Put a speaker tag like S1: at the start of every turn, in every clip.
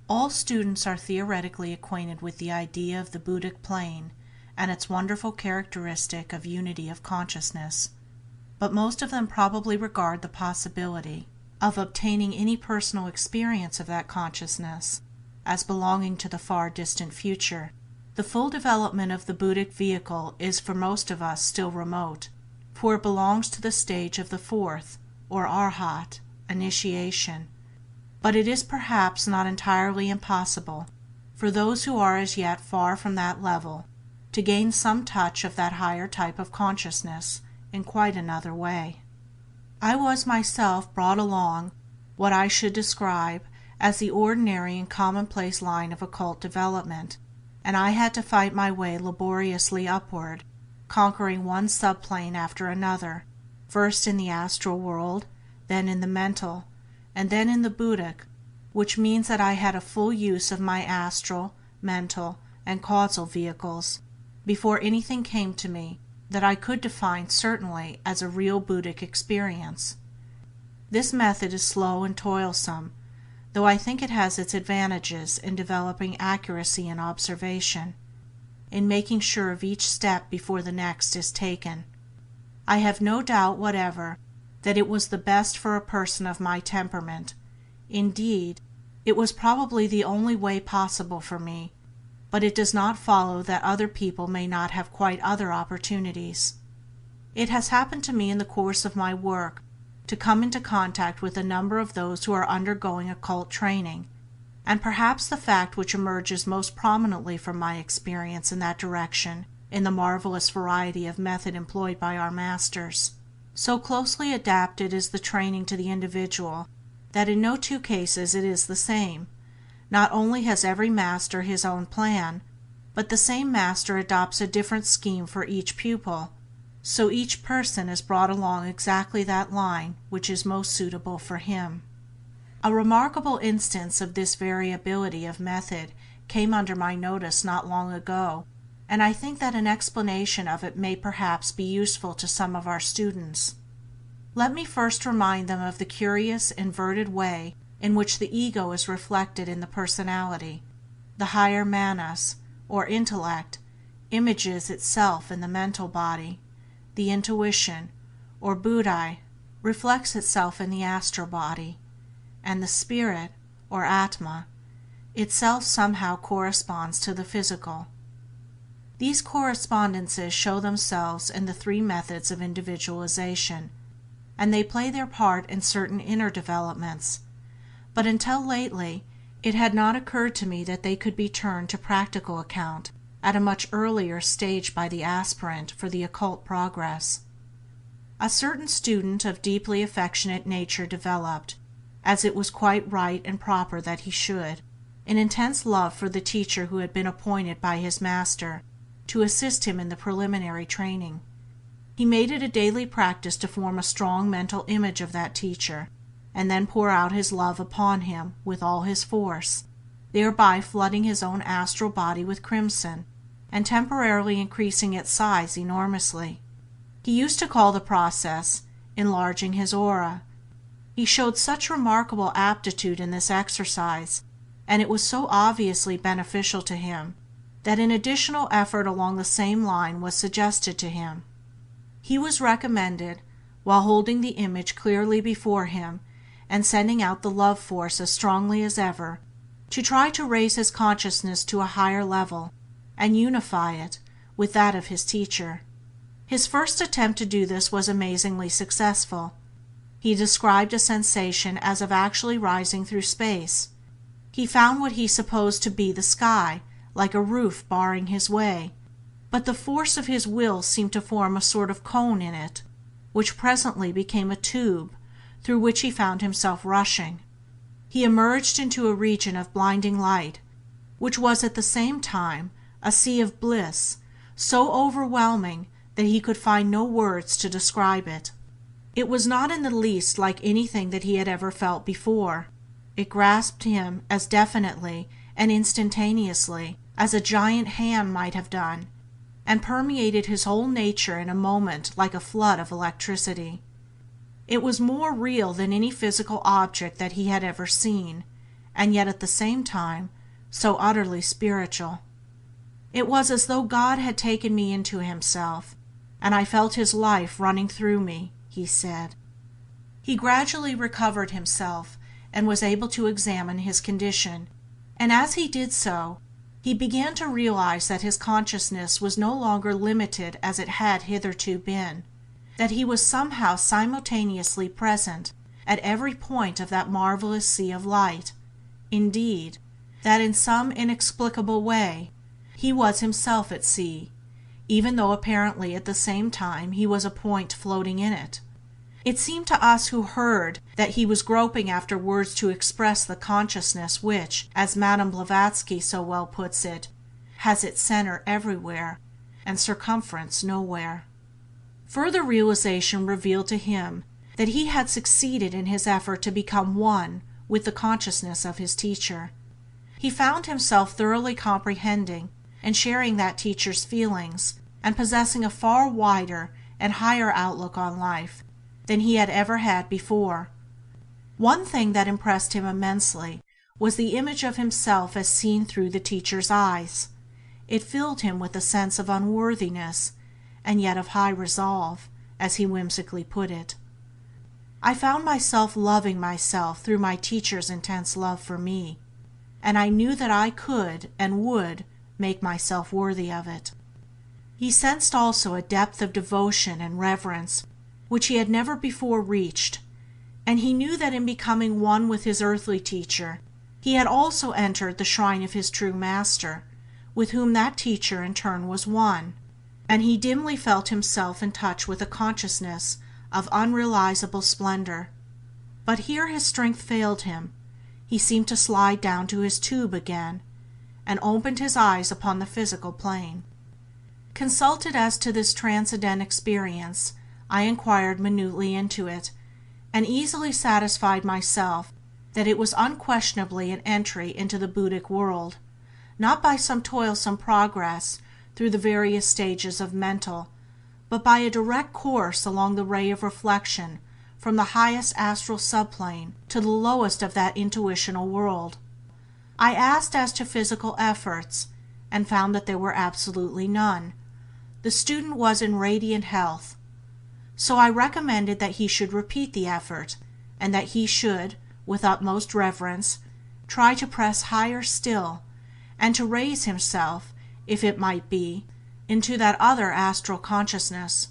S1: All students are theoretically acquainted with the idea of the Buddhic plane and its wonderful characteristic of unity of consciousness, but most of them probably regard the possibility of obtaining any personal experience of that consciousness as belonging to the far distant future. The full development of the Buddhic vehicle is for most of us still remote, for it belongs to the stage of the fourth, or Arhat, initiation, but it is perhaps not entirely impossible for those who are as yet far from that level to gain some touch of that higher type of consciousness in quite another way. I was myself brought along what I should describe as the ordinary and commonplace line of occult development, and I had to fight my way laboriously upward, conquering one subplane after another, first in the astral world, then in the mental, and then in the Buddhic, which means that I had a full use of my astral, mental, and causal vehicles before anything came to me that I could define certainly as a real Buddhic experience. This method is slow and toilsome, though I think it has its advantages in developing accuracy in observation, in making sure of each step before the next is taken. I have no doubt whatever that it was the best for a person of my temperament. Indeed, it was probably the only way possible for me, but it does not follow that other people may not have quite other opportunities. It has happened to me in the course of my work to come into contact with a number of those who are undergoing occult training, and perhaps the fact which emerges most prominently from my experience in that direction in the marvelous variety of method employed by our masters. So closely adapted is the training to the individual that in no two cases it is the same. Not only has every master his own plan, but the same master adopts a different scheme for each pupil, so each person is brought along exactly that line which is most suitable for him. A remarkable instance of this variability of method came under my notice not long ago, and I think that an explanation of it may perhaps be useful to some of our students. Let me first remind them of the curious inverted way in which the ego is reflected in the personality. The higher manas, or intellect, images itself in the mental body. The intuition, or buddhi, reflects itself in the astral body, and the spirit, or atma, itself somehow corresponds to the physical. These correspondences show themselves in the three methods of individualization, and they play their part in certain inner developments, but until lately it had not occurred to me that they could be turned to practical account at a much earlier stage by the aspirant for the occult progress. A certain student of deeply affectionate nature developed, as it was quite right and proper that he should, an intense love for the teacher who had been appointed by his master to assist him in the preliminary training. He made it a daily practice to form a strong mental image of that teacher, and then pour out his love upon him with all his force, thereby flooding his own astral body with crimson, and temporarily increasing its size enormously. He used to call the process enlarging his aura. He showed such remarkable aptitude in this exercise, and it was so obviously beneficial to him, that an additional effort along the same line was suggested to him. He was recommended, while holding the image clearly before him and sending out the love force as strongly as ever, to try to raise his consciousness to a higher level and unify it with that of his teacher. His first attempt to do this was amazingly successful. He described a sensation as of actually rising through space. He found what he supposed to be the sky, like a roof barring his way, but the force of his will seemed to form a sort of cone in it, which presently became a tube through which he found himself rushing. He emerged into a region of blinding light, which was at the same time a sea of bliss, so overwhelming that he could find no words to describe it. It was not in the least like anything that he had ever felt before. It grasped him as definitely and instantaneously as a giant hand might have done, and permeated his whole nature in a moment like a flood of electricity. It was more real than any physical object that he had ever seen, and yet at the same time so utterly spiritual. It was as though God had taken me into Himself, and I felt His life running through me, he said. He gradually recovered himself and was able to examine his condition, and as he did so, he began to realize that his consciousness was no longer limited as it had hitherto been, that he was somehow simultaneously present at every point of that marvelous sea of light, indeed, that in some inexplicable way he was himself at sea, even though apparently at the same time he was a point floating in it. It seemed to us who heard that he was groping after words to express the consciousness which, as Madame Blavatsky so well puts it, has its center everywhere and circumference nowhere. Further realization revealed to him that he had succeeded in his effort to become one with the consciousness of his teacher. He found himself thoroughly comprehending and sharing that teacher's feelings, and possessing a far wider and higher outlook on life than he had ever had before. One thing that impressed him immensely was the image of himself as seen through the teacher's eyes. It filled him with a sense of unworthiness, and yet of high resolve, as he whimsically put it. I found myself loving myself through my teacher's intense love for me, and I knew that I could and would make myself worthy of it. He sensed also a depth of devotion and reverence which he had never before reached, and he knew that in becoming one with his earthly teacher he had also entered the shrine of his true master, with whom that teacher in turn was one, and he dimly felt himself in touch with a consciousness of unrealizable splendor. But here his strength failed him. He seemed to slide down to his tube again, and opened his eyes upon the physical plane. Consulted as to this transcendent experience, I inquired minutely into it, and easily satisfied myself that it was unquestionably an entry into the Buddhic world, not by some toilsome progress through the various stages of mental, but by a direct course along the ray of reflection from the highest astral subplane to the lowest of that intuitional world. I asked as to physical efforts, and found that there were absolutely none. The student was in radiant health. So I recommended that he should repeat the effort, and that he should, with utmost reverence, try to press higher still, and to raise himself, if it might be, into that other astral consciousness.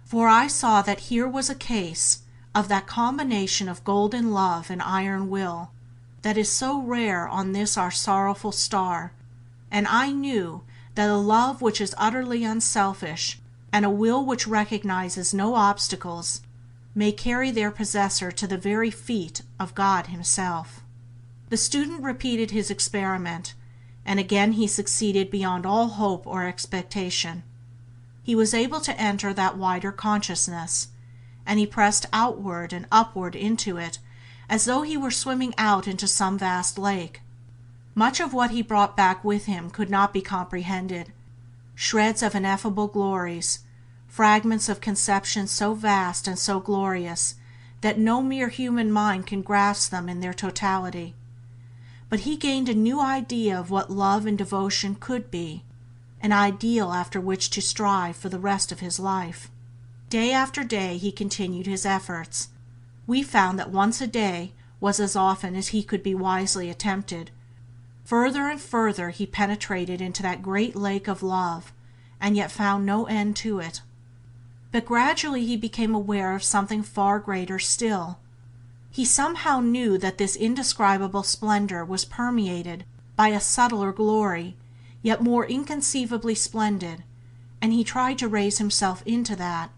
S1: For I saw that here was a case of that combination of golden love and iron will that is so rare on this our sorrowful star, and I knew that a love which is utterly unselfish, and a will which recognizes no obstacles, may carry their possessor to the very feet of God Himself. The student repeated his experiment, and again he succeeded beyond all hope or expectation. He was able to enter that wider consciousness, and he pressed outward and upward into it as though he were swimming out into some vast lake. Much of what he brought back with him could not be comprehended. Shreds of ineffable glories, fragments of conceptions so vast and so glorious that no mere human mind can grasp them in their totality. But he gained a new idea of what love and devotion could be, an ideal after which to strive for the rest of his life. Day after day he continued his efforts. We found that once a day was as often as he could be wisely attempted. Further and further he penetrated into that great lake of love, and yet found no end to it. But gradually he became aware of something far greater still. He somehow knew that this indescribable splendor was permeated by a subtler glory, yet more inconceivably splendid, and he tried to raise himself into that.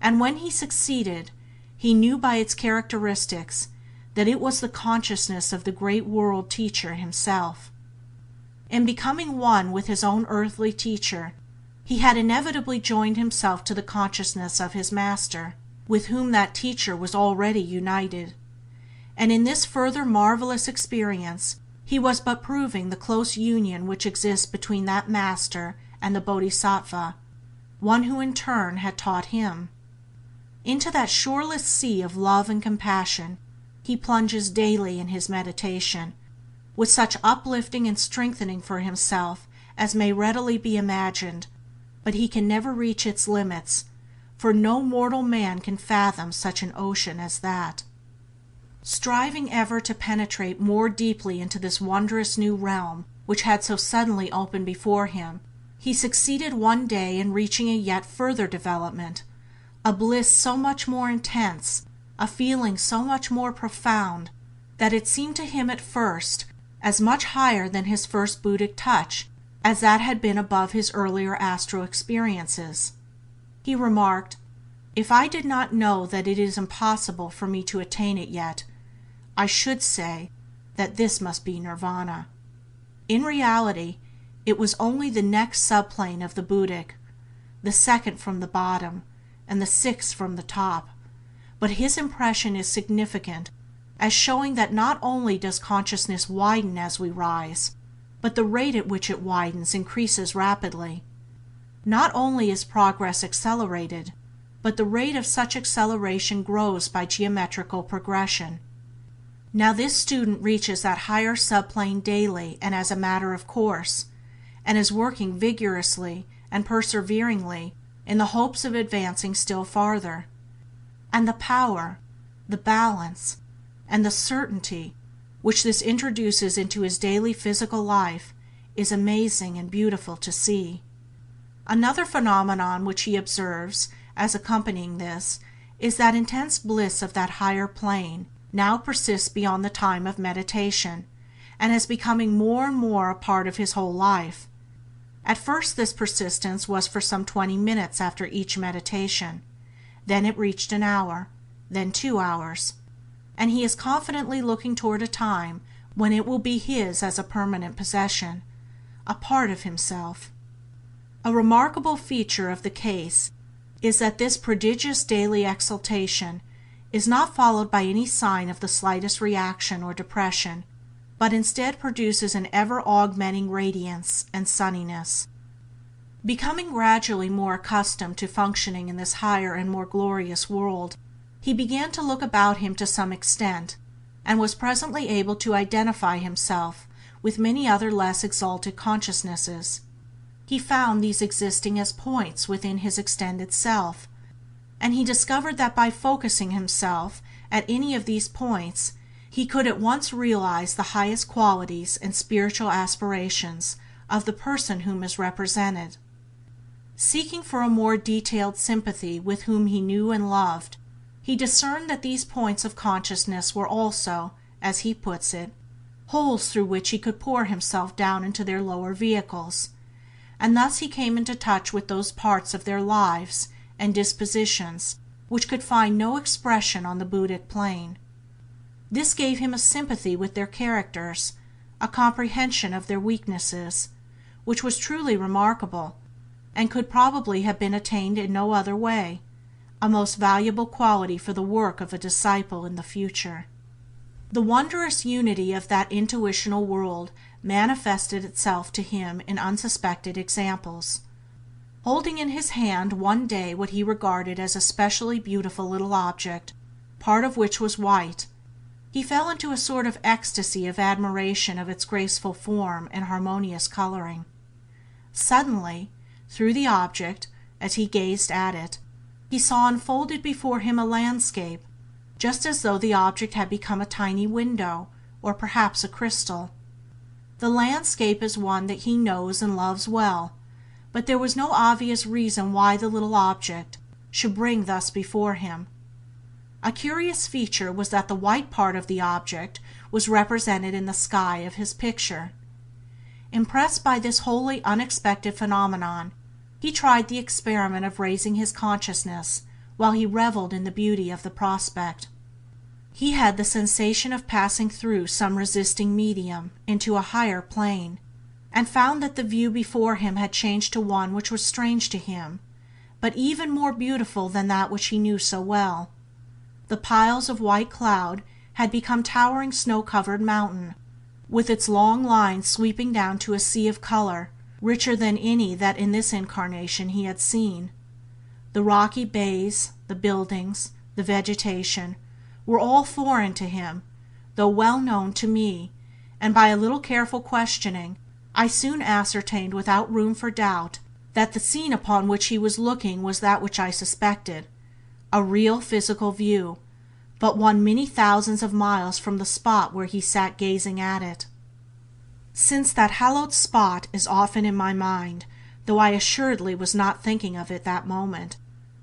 S1: And when he succeeded, he knew by its characteristics that it was the consciousness of the great world teacher himself. In becoming one with his own earthly teacher, he had inevitably joined himself to the consciousness of his master, with whom that teacher was already united, and in this further marvelous experience he was but proving the close union which exists between that master and the Bodhisattva, one who in turn had taught him. Into that shoreless sea of love and compassion he plunges daily in his meditation, with such uplifting and strengthening for himself as may readily be imagined, but he can never reach its limits, for no mortal man can fathom such an ocean as that. Striving ever to penetrate more deeply into this wondrous new realm which had so suddenly opened before him, he succeeded one day in reaching a yet further development, a bliss so much more intense, a feeling so much more profound, that it seemed to him at first as much higher than his first Buddhic touch as that had been above his earlier astral experiences. He remarked, "If I did not know that it is impossible for me to attain it yet, I should say that this must be nirvana." In reality, it was only the next subplane of the Buddhic, the second from the bottom, and the sixth from the top, but his impression is significant as showing that not only does consciousness widen as we rise, but the rate at which it widens increases rapidly. Not only is progress accelerated, but the rate of such acceleration grows by geometrical progression. Now this student reaches that higher subplane daily and as a matter of course, and is working vigorously and perseveringly in the hopes of advancing still farther. And the power, the balance, and the certainty which this introduces into his daily physical life is amazing and beautiful to see. Another phenomenon which he observes as accompanying this is that intense bliss of that higher plane now persists beyond the time of meditation, and is becoming more and more a part of his whole life. At first this persistence was for some 20 minutes after each meditation, then it reached an hour, then 2 hours, and he is confidently looking toward a time when it will be his as a permanent possession, a part of himself. A remarkable feature of the case is that this prodigious daily exaltation is not followed by any sign of the slightest reaction or depression, but instead produces an ever-augmenting radiance and sunniness. Becoming gradually more accustomed to functioning in this higher and more glorious world, he began to look about him to some extent, and was presently able to identify himself with many other less exalted consciousnesses. He found these existing as points within his extended self, and he discovered that by focusing himself at any of these points he could at once realize the highest qualities and spiritual aspirations of the person whom is represented. Seeking for a more detailed sympathy with whom he knew and loved, he discerned that these points of consciousness were also, as he puts it, holes through which he could pour himself down into their lower vehicles, and thus he came into touch with those parts of their lives and dispositions which could find no expression on the Buddhic plane. This gave him a sympathy with their characters, a comprehension of their weaknesses, which was truly remarkable, and could probably have been attained in no other way, a most valuable quality for the work of a disciple in the future. The wondrous unity of that intuitional world manifested itself to him in unsuspected examples. Holding in his hand one day what he regarded as a specially beautiful little object, part of which was white, he fell into a sort of ecstasy of admiration of its graceful form and harmonious coloring. Suddenly, through the object, as he gazed at it, he saw unfolded before him a landscape, just as though the object had become a tiny window, or perhaps a crystal. The landscape is one that he knows and loves well, but there was no obvious reason why the little object should bring thus before him. A curious feature was that the white part of the object was represented in the sky of his picture. Impressed by this wholly unexpected phenomenon, he tried the experiment of raising his consciousness while he revelled in the beauty of the prospect. He had the sensation of passing through some resisting medium into a higher plane, and found that the view before him had changed to one which was strange to him, but even more beautiful than that which he knew so well. The piles of white cloud had become towering snow-covered mountain, with its long lines sweeping down to a sea of color richer than any that in this incarnation he had seen. The rocky bays, the buildings, the vegetation, were all foreign to him, though well known to me, and by a little careful questioning I soon ascertained without room for doubt that the scene upon which he was looking was that which I suspected, a real physical view, but one many thousands of miles from the spot where he sat gazing at it. Since that hallowed spot is often in my mind, though I assuredly was not thinking of it that moment,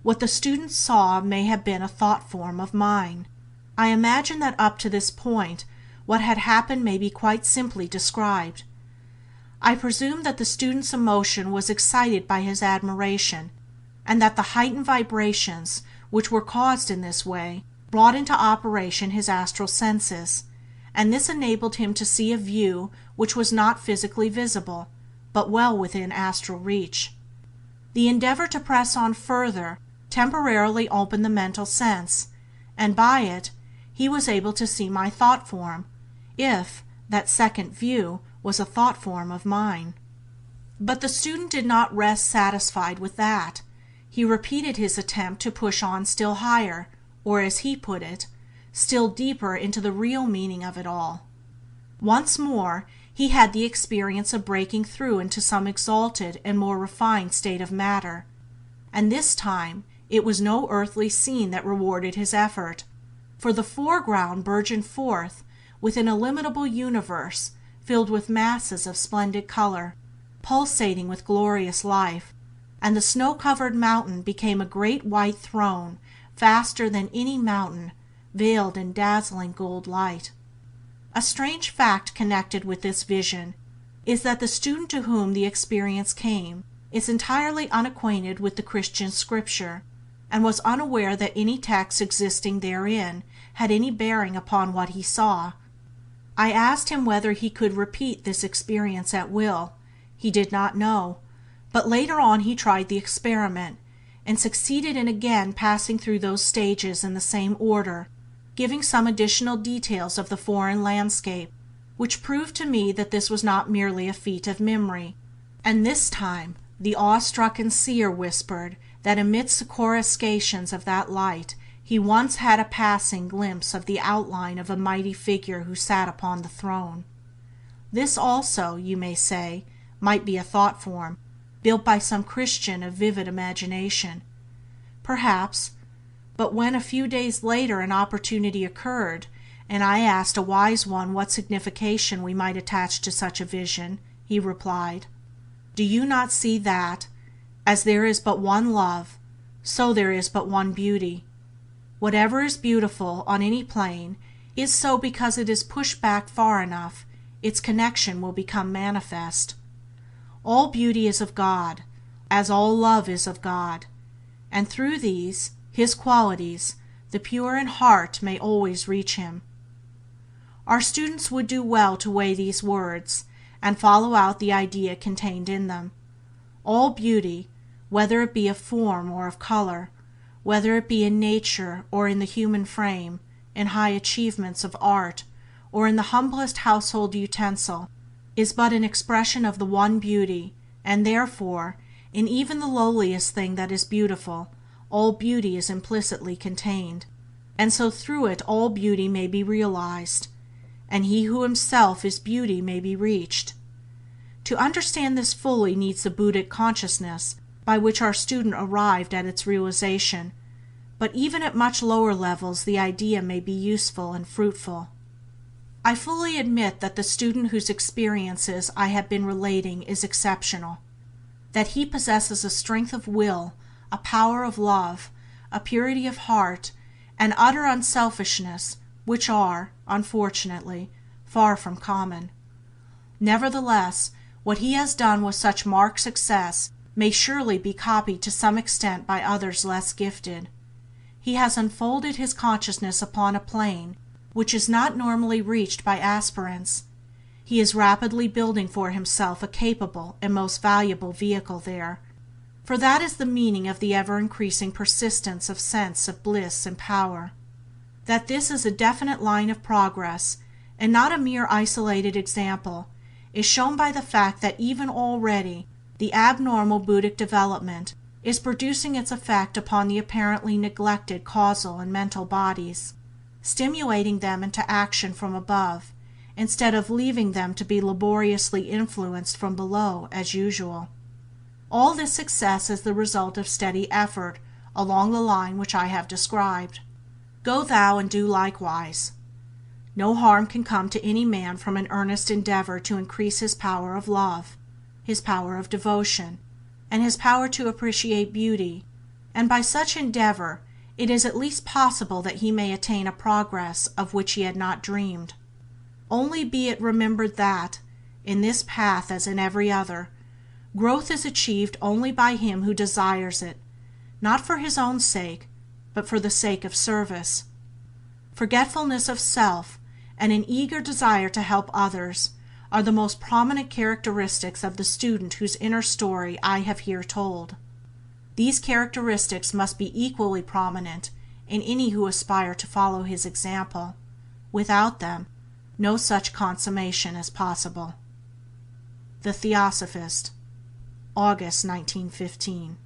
S1: what the student saw may have been a thought form of mine. I imagine that up to this point what had happened may be quite simply described. I presume that the student's emotion was excited by his admiration, and that the heightened vibrations which were caused in this way brought into operation his astral senses, and this enabled him to see a view which was not physically visible, but well within astral reach. The endeavor to press on further temporarily opened the mental sense, and by it he was able to see my thought form, if that second view was a thought form of mine. But the student did not rest satisfied with that. He repeated his attempt to push on still higher, or as he put it, still deeper into the real meaning of it all. Once more he had the experience of breaking through into some exalted and more refined state of matter, and this time it was no earthly scene that rewarded his effort, for the foreground burgeoned forth with an illimitable universe filled with masses of splendid color, pulsating with glorious life, and the snow-covered mountain became a great white throne, vaster than any mountain, veiled in dazzling gold light. A strange fact connected with this vision is that the student to whom the experience came is entirely unacquainted with the Christian Scripture, and was unaware that any text existing therein had any bearing upon what he saw. I asked him whether he could repeat this experience at will. He did not know, but later on he tried the experiment, and succeeded in again passing through those stages in the same order, giving some additional details of the foreign landscape, which proved to me that this was not merely a feat of memory, and this time the awe-stricken seer whispered that amidst the coruscations of that light he once had a passing glimpse of the outline of a mighty figure who sat upon the throne. This also, you may say, might be a thought form, built by some Christian of vivid imagination. Perhaps, but when a few days later an opportunity occurred, and I asked a wise one what signification we might attach to such a vision, he replied, "Do you not see that, as there is but one love, so there is but one beauty? Whatever is beautiful on any plane is so because it is pushed back far enough, its connection will become manifest. All beauty is of God, as all love is of God, and through these, His qualities, the pure in heart may always reach Him." Our students would do well to weigh these words, and follow out the idea contained in them. All beauty, whether it be of form or of color, whether it be in nature or in the human frame, in high achievements of art, or in the humblest household utensil, is but an expression of the one beauty, and therefore, in even the lowliest thing that is beautiful, all beauty is implicitly contained, and so through it all beauty may be realized, and he who himself is beauty may be reached. To understand this fully needs the Buddhic Consciousness by which our student arrived at its realization, but even at much lower levels the idea may be useful and fruitful. I fully admit that the student whose experiences I have been relating is exceptional, that he possesses a strength of will, a power of love, a purity of heart, and utter unselfishness which are, unfortunately, far from common. Nevertheless, what he has done with such marked success may surely be copied to some extent by others less gifted. He has unfolded his consciousness upon a plane which is not normally reached by aspirants. He is rapidly building for himself a capable and most valuable vehicle there, for that is the meaning of the ever-increasing persistence of sense of bliss and power. That this is a definite line of progress, and not a mere isolated example, is shown by the fact that even already the abnormal Buddhic development is producing its effect upon the apparently neglected causal and mental bodies. stimulating them into action from above, instead of leaving them to be laboriously influenced from below as usual. All this success is the result of steady effort along the line which I have described. Go thou and do likewise. No harm can come to any man from an earnest endeavor to increase his power of love, his power of devotion, and his power to appreciate beauty, and by such endeavor it is at least possible that he may attain a progress of which he had not dreamed. Only be it remembered that, in this path as in every other, growth is achieved only by him who desires it, not for his own sake, but for the sake of service. Forgetfulness of self and an eager desire to help others are the most prominent characteristics of the student whose inner story I have here told. These characteristics must be equally prominent in any who aspire to follow his example. Without them, no such consummation is possible. The Theosophist, August 1915.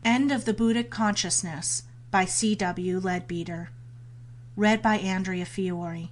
S1: End of the Buddhic Consciousness by C. W. Leadbeater. Read by Andrea Fiore.